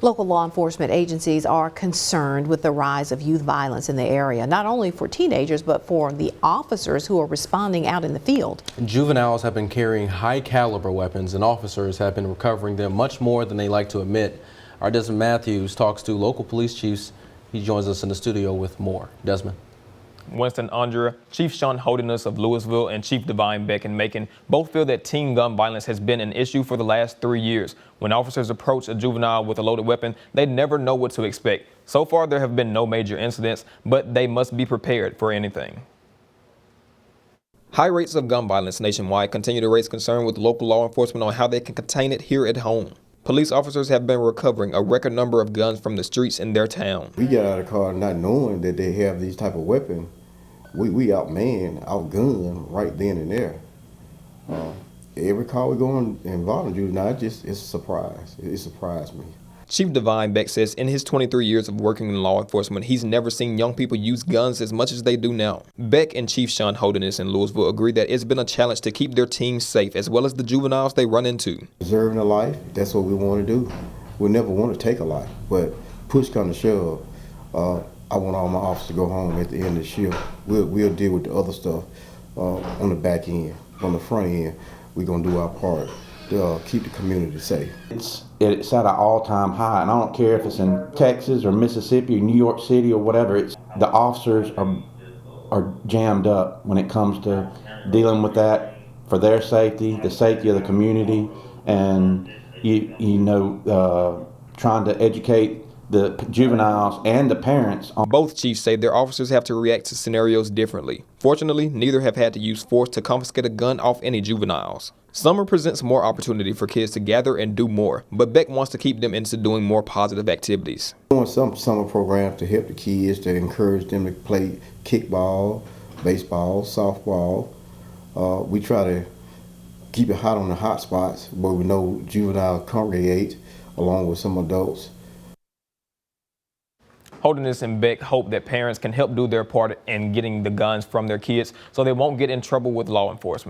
Local law enforcement agencies are concerned with the rise of youth violence in the area, not only for teenagers, but for the officers who are responding out in the field. Juveniles have been carrying high-caliber weapons, and officers have been recovering them much more than they like to admit. Our Desmond Matthews talks to local police chiefs. He joins us in the studio with more. Desmond. Winston Andrea, Chief Sean Holderness of Louisville, and Chief Divine Beck in Macon both feel that teen gun violence has been an issue for the last 3 years. When officers approach a juvenile with a loaded weapon, they never know what to expect. So far, there have been no major incidents, but they must be prepared for anything. High rates of gun violence nationwide continue to raise concern with local law enforcement on how they can contain it here at home. Police officers have been recovering a record number of guns from the streets in their town. We get out of the car not knowing that they have these type of weapons. We outmanned, outgunned right then and there. Every car we go on involving juvenile, it's a surprise. It surprised me. Chief Divine Beck says in his 23 years of working in law enforcement, he's never seen young people use guns as much as they do now. Beck and Chief Sean Holderness in Louisville agree that it's been a challenge to keep their teams safe, as well as the juveniles they run into. Preserving a life, that's what we want to do. We never want to take a life, but push comes to shove. I want all my officers to go home at the end of the shift. We'll deal with the other stuff on the back end. On the front end, we're going to do our part to keep the community safe. It's at an all-time high, and I don't care if it's in Texas or Mississippi or New York City or whatever. The officers are jammed up when it comes to dealing with that for their safety, the safety of the community, and trying to educate the juveniles and the parents. Both chiefs say their officers have to react to scenarios differently. Fortunately, neither have had to use force to confiscate a gun off any juveniles. Summer presents more opportunity for kids to gather and do more, but Beck wants to keep them into doing more positive activities. Doing some summer programs to help the kids, to encourage them to play kickball, baseball, softball. We try to keep it hot on the hot spots where we know juveniles congregate along with some adults. Holderness and Beck hope that parents can help do their part in getting the guns from their kids so they won't get in trouble with law enforcement.